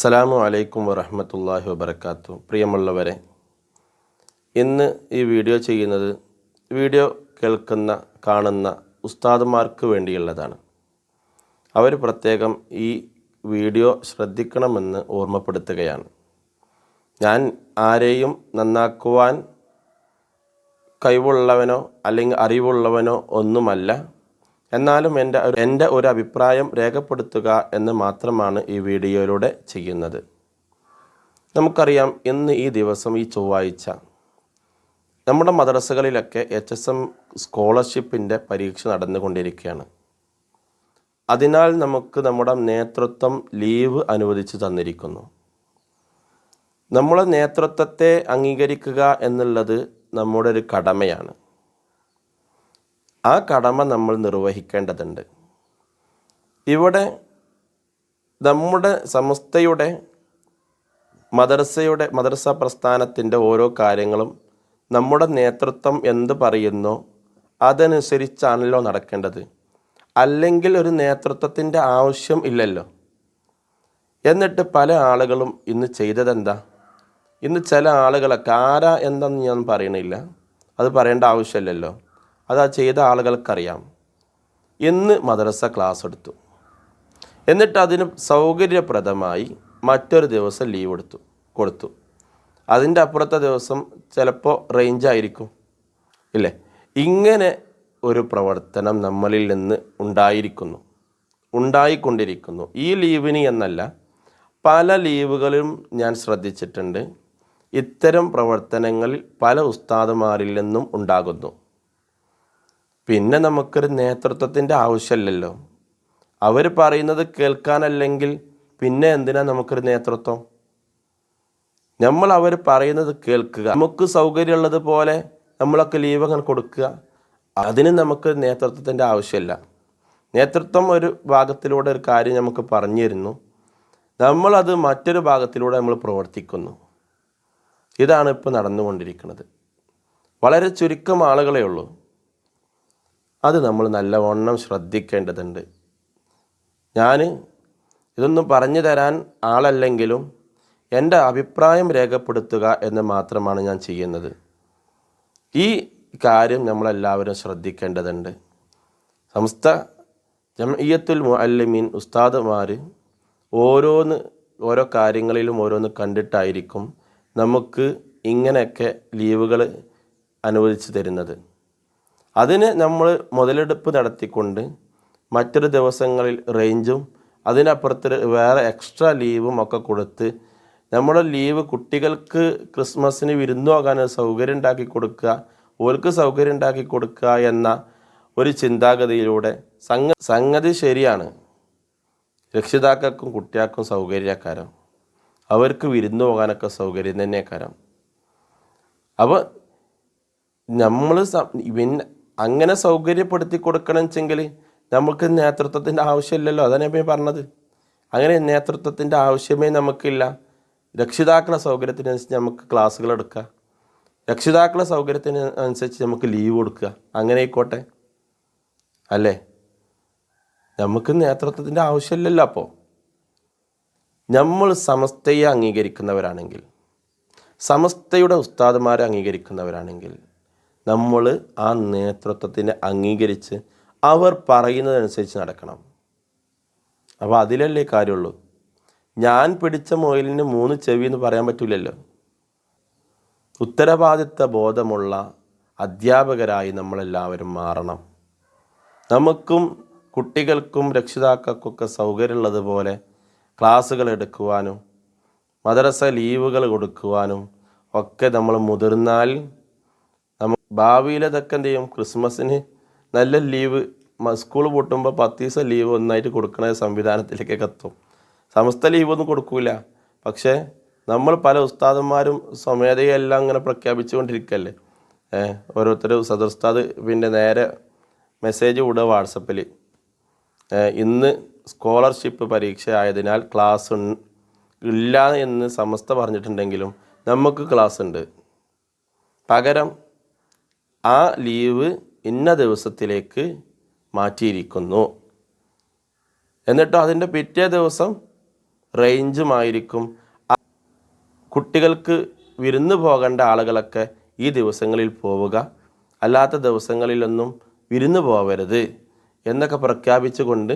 അസ്സലാമു അലൈക്കും വറഹ്മത്തുള്ളാഹി വബറകാതുഹു. പ്രിയമുള്ളവരെ, ഇന്ന് ഈ വീഡിയോ ചെയ്യുന്നത് വീഡിയോ കേൾക്കുന്ന കാണുന്ന ഉസ്താദുമാർക്ക് വേണ്ടിയുള്ളതാണ്. അവർ പ്രത്യേകം ഈ വീഡിയോ ശ്രദ്ധിക്കണമെന്ന് ഓർമ്മപ്പെടുത്തുകയാണ്. ഞാൻ ആരെയും നന്നാക്കുവാൻ കഴിവുള്ളവനോ അല്ലെങ്കിൽ അറിവുള്ളവനോ ഒന്നുമല്ല. എന്നാലും എൻ്റെ ഒരു അഭിപ്രായം രേഖപ്പെടുത്തുക എന്ന് മാത്രമാണ് ഈ വീഡിയോയിലൂടെ ചെയ്യുന്നത്. നമുക്കറിയാം, ഇന്ന് ഈ ദിവസം, ഈ ചൊവ്വാഴ്ച നമ്മുടെ മദ്രസകളിലൊക്കെ HSM സ്കോളർഷിപ്പിൻ്റെ പരീക്ഷ നടന്നുകൊണ്ടിരിക്കുകയാണ്. അതിനാൽ നമുക്ക് നമ്മുടെ നേതൃത്വം ലീവ് അനുവദിച്ചു തന്നിരിക്കുന്നു. നമ്മുടെ നേതൃത്വത്തെ അംഗീകരിക്കുക എന്നുള്ളത് നമ്മുടെ ഒരു കടമയാണ്. ആ കടമ നമ്മൾ നിർവഹിക്കേണ്ടതുണ്ട്. ഇവിടെ നമ്മുടെ സമസ്തയുടെ മദ്രസ പ്രസ്ഥാനത്തിൻ്റെ ഓരോ കാര്യങ്ങളും നമ്മുടെ നേതൃത്വം എന്ത് പറയുന്നോ അതനുസരിച്ചാണല്ലോ നടക്കേണ്ടത്. അല്ലെങ്കിൽ ഒരു നേതൃത്വത്തിൻ്റെ ആവശ്യം ഇല്ലല്ലോ. എന്നിട്ട് പല ആളുകളും ഇന്ന് ചെയ്തതെന്താ? ഇന്ന് ചില ആളുകളൊക്കെ ആരാ എന്താണെന്ന് ഞാൻ പറയണില്ല, അത് പറയേണ്ട ആവശ്യമില്ലല്ലോ, അത് ചെയ്ത ആളുകൾക്കറിയാം. ഇന്ന് മദ്രസ ക്ലാസ് എടുത്തു, എന്നിട്ട് അതിന് സൗകര്യപ്രദമായി മറ്റൊരു ദിവസം ലീവ് കൊടുത്തു. അതിൻ്റെ അപ്പുറത്തെ ദിവസം ചിലപ്പോൾ റേഞ്ചായിരിക്കും, ഇല്ലേ? ഇങ്ങനെ ഒരു പ്രവർത്തനം നമ്മളിൽ നിന്ന് ഉണ്ടായിക്കൊണ്ടിരിക്കുന്നു. ഈ ലീവിന് എന്നല്ല, പല ലീവുകളും ഞാൻ ശ്രദ്ധിച്ചിട്ടുണ്ട്. ഇത്തരം പ്രവർത്തനങ്ങളിൽ പല ഉസ്താദുമാരിൽ നിന്നും ഉണ്ടാകുന്നു. പിന്നെ നമുക്കൊരു നേതൃത്വത്തിൻ്റെ ആവശ്യമില്ലല്ലോ. അവർ പറയുന്നത് കേൾക്കാനല്ലെങ്കിൽ പിന്നെ എന്തിനാ നമുക്കൊരു നേതൃത്വം? നമ്മൾ അവർ പറയുന്നത് കേൾക്കുക, നമുക്ക് സൗകര്യമുള്ളത് പോലെ നമ്മളൊക്കെ ലീവ് അങ്ങനെ കൊടുക്കുക. അതിന് നമുക്ക് നേതൃത്വത്തിൻ്റെ ആവശ്യമില്ല. നേതൃത്വം ഒരു ഭാഗത്തിലൂടെ ഒരു കാര്യം നമുക്ക് പറഞ്ഞു തരുന്നു, നമ്മളത് മറ്റൊരു ഭാഗത്തിലൂടെ നമ്മൾ പ്രവർത്തിക്കുന്നു. ഇതാണ് ഇപ്പോൾ നടന്നുകൊണ്ടിരിക്കുന്നത്. വളരെ ചുരുക്കം ആളുകളേ ഉള്ളൂ. അത് നമ്മൾ നല്ലവണ്ണം ശ്രദ്ധിക്കേണ്ടതുണ്ട്. ഞാൻ ഇതൊന്നും പറഞ്ഞു തരാൻ ആളല്ലെങ്കിലും എൻ്റെ അഭിപ്രായം രേഖപ്പെടുത്തുക എന്ന് മാത്രമാണ് ഞാൻ ചെയ്യുന്നത്. ഈ കാര്യം നമ്മളെല്ലാവരും ശ്രദ്ധിക്കേണ്ടതുണ്ട്. സമസ്ത ജംഇയ്യത്തുൽ മുഅല്ലിമീൻ ഉസ്താദുമാർ ഓരോ കാര്യങ്ങളിലും ഓരോന്ന് കണ്ടിട്ടായിരിക്കും നമുക്ക് ഇങ്ങനെയൊക്കെ ലീവുകൾ അനുവദിച്ചു തരുന്നത്. അതിന് നമ്മൾ മുതലെടുപ്പ് നടത്തിക്കൊണ്ട് മറ്റൊരു ദിവസങ്ങളിൽ റേഞ്ചും അതിനപ്പുറത്ത് വേറെ എക്സ്ട്രാ ലീവും ഒക്കെ കൊടുത്ത് നമ്മുടെ ലീവ് കുട്ടികൾക്ക് ക്രിസ്മസിന് വിരുന്നു പോകാൻ സൗകര്യം ഉണ്ടാക്കി കൊടുക്കുക, ഓർക്ക് സൗകര്യം ഉണ്ടാക്കി കൊടുക്കുക എന്ന ഒരു ചിന്താഗതിയിലൂടെ സംഗതി ശരിയാണ്. രക്ഷിതാക്കൾക്കും കുട്ടികൾക്കും സൗകര്യക്കാരം, അവർക്ക് വിരുന്നു പോകാനൊക്കെ സൗകര്യം തന്നെക്കാരം. അപ്പോൾ നമ്മൾ പിന്നെ അങ്ങനെ സൗകര്യപ്പെടുത്തി കൊടുക്കണം വെച്ചെങ്കിൽ നമുക്ക് നേതൃത്വത്തിൻ്റെ ആവശ്യമില്ലല്ലോ. അതാണ് ഞാൻ പറഞ്ഞത്. അങ്ങനെ നേതൃത്വത്തിൻ്റെ ആവശ്യമേ നമുക്കില്ല. രക്ഷിതാക്കളെ സൗകര്യത്തിനനുസരിച്ച് നമുക്ക് ക്ലാസ്സുകൾ എടുക്കുക, രക്ഷിതാക്കളെ സൗകര്യത്തിന് അനുസരിച്ച് നമുക്ക് ലീവ് കൊടുക്കുക. അങ്ങനെ ആയിക്കോട്ടെ, അല്ലേ? നമുക്ക് നേതൃത്വത്തിൻ്റെ ആവശ്യമില്ലല്ലോ. അപ്പോൾ നമ്മൾ സമസ്തയെ അംഗീകരിക്കുന്നവരാണെങ്കിൽ, സമസ്തയുടെ ഉസ്താദുമാരെ അംഗീകരിക്കുന്നവരാണെങ്കിൽ, നമ്മൾ ആ നേതൃത്വത്തിനെ അംഗീകരിച്ച് അവർ പറയുന്നതനുസരിച്ച് നടക്കണം. അപ്പോൾ അതിലല്ലേ കാര്യമുള്ളൂ. ഞാൻ പിടിച്ച മുയലിന് 3 ചെവി എന്ന് പറയാൻ പറ്റില്ലല്ലോ. ഉത്തരവാദിത്വ ബോധമുള്ള അധ്യാപകരായി നമ്മളെല്ലാവരും മാറണം. നമുക്കും കുട്ടികൾക്കും രക്ഷിതാക്കൾക്കൊക്കെ സൗകര്യമുള്ളതുപോലെ ക്ലാസ്സുകൾ എടുക്കുവാനും മദ്രസ ലീവുകൾ കൊടുക്കുവാനും ഒക്കെ നമ്മൾ മുതിർന്നാൽ ഭാവിയിലതൊക്കെ എന്ത് ചെയ്യും? ക്രിസ്മസിന് നല്ല ലീവ്, സ്കൂൾ പൂട്ടുമ്പോൾ 10 ദിവസം ലീവ് ഒന്നായിട്ട് കൊടുക്കണ സംവിധാനത്തിലേക്കൊക്കെ എത്തും. സമസ്ത ലീവൊന്നും കൊടുക്കൂല. പക്ഷേ നമ്മൾ പല ഉസ്താദന്മാരും സ്വമേധയെല്ലാം ഇങ്ങനെ പ്രഖ്യാപിച്ചുകൊണ്ടിരിക്കുകയല്ലേ. ഓരോരുത്തർ സദർ ഉസ്താദ് പിന്നെ നേരെ മെസ്സേജ് വിടുക വാട്സപ്പിൽ, ഇന്ന് സ്കോളർഷിപ്പ് പരീക്ഷ ആയതിനാൽ ക്ലാസ് ഇല്ല എന്ന് സമസ്ത പറഞ്ഞിട്ടുണ്ടെങ്കിലും നമുക്ക് ക്ലാസ് ഉണ്ട്. പകരം ആ ലീവ് ഇന്ന ദിവസത്തിലേക്ക് മാറ്റിയിരിക്കുന്നു. എന്നിട്ട് അതിൻ്റെ പിറ്റേ ദിവസം റേഞ്ചുമായിരിക്കും. കുട്ടികൾക്ക് വിരുന്ന് പോകേണ്ട ആളുകളൊക്കെ ഈ ദിവസങ്ങളിൽ പോവുക, അല്ലാത്ത ദിവസങ്ങളിലൊന്നും വിരുന്ന് പോവരുത് എന്നൊക്കെ പ്രഖ്യാപിച്ചുകൊണ്ട്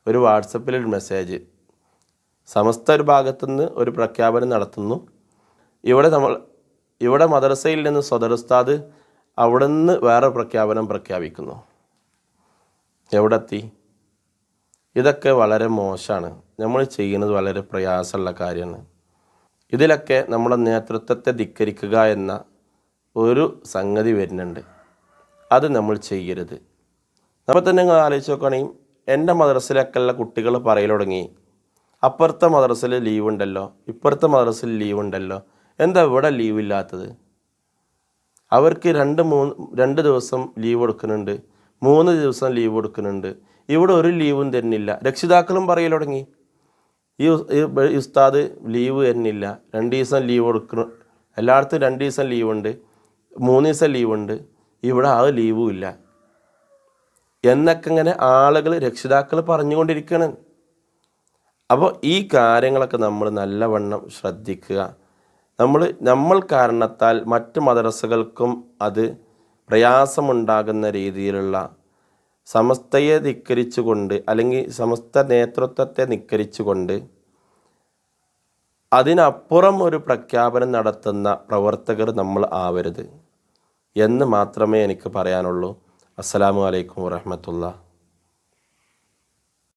ഒരു വാട്സപ്പിൽ ഒരു മെസ്സേജ് സമസ്ത ഒരു ഭാഗത്തുനിന്ന് ഒരു പ്രഖ്യാപനം നടത്തുന്നു. ഇവിടെ മദ്രസയിൽ നിന്ന് സദർ ഉസ്താദ് അവിടെ നിന്ന് വേറെ പ്രഖ്യാപനം പ്രഖ്യാപിക്കുന്നു. എവിടെത്തി? ഇതൊക്കെ വളരെ മോശമാണ്. നമ്മൾ ചെയ്യുന്നത് വളരെ പ്രയാസമുള്ള കാര്യമാണ്. ഇതിലൊക്കെ നമ്മുടെ നേതൃത്വത്തെ ധിക്കരിക്കുക എന്ന ഒരു സംഗതി വരുന്നുണ്ട്. അത് നമ്മൾ ചെയ്യരുത്. നമ്മൾ തന്നെ നിങ്ങൾ ആലോചിച്ച് നോക്കുകയാണെങ്കിൽ എൻ്റെ മദ്രസയിലൊക്കെയുള്ള കുട്ടികൾ പറയൽ തുടങ്ങി, അപ്പുറത്തെ മദ്രസയിൽ ലീവ് ഉണ്ടല്ലോ, ഇപ്പുറത്തെ മദ്രസയിൽ ലീവ് ഉണ്ടല്ലോ, എന്താ ഇവിടെ ലീവ് ഇല്ലാത്തത്? അവർക്ക് 2 ദിവസം ലീവ് കൊടുക്കുന്നുണ്ട്, 3 ദിവസം ലീവ് കൊടുക്കുന്നുണ്ട്, ഇവിടെ ഒരു ലീവും തരുന്നില്ല. രക്ഷിതാക്കളും പറയൽ തുടങ്ങി, ഈ ഉസ്താദ് ലീവ് തരുന്നില്ല, 2 ദിവസം ലീവ് കൊടുക്കണം, എല്ലായിടത്തും 2 ദിവസം ലീവുണ്ട്, 3 ദിവസം ലീവുണ്ട്, ഇവിടെ ആ ലീവും ഇല്ല എന്നൊക്കെ ഇങ്ങനെ ആളുകൾ രക്ഷിതാക്കൾ പറഞ്ഞുകൊണ്ടിരിക്കുകയാണ്. അപ്പോൾ ഈ കാര്യങ്ങളൊക്കെ നമ്മൾ നല്ലവണ്ണം ശ്രദ്ധിക്കുക. നമ്മൾ കാരണത്താൽ മറ്റ് മദ്രസകൾക്കും അത് പ്രയാസമുണ്ടാകുന്ന രീതിയിലുള്ള സമസ്തയെ ധിക്കരിച്ചുകൊണ്ട് അല്ലെങ്കിൽ സമസ്ത നേതൃത്വത്തെ ധിക്കരിച്ചുകൊണ്ട് അതിനപ്പുറം ഒരു പ്രഖ്യാപനം നടത്തുന്ന പ്രവർത്തകർ നമ്മൾ ആവരുത് എന്ന് മാത്രമേ എനിക്ക് പറയാനുള്ളൂ. അസ്സലാമു അലൈക്കും വറഹ്മത്തുള്ളാഹി.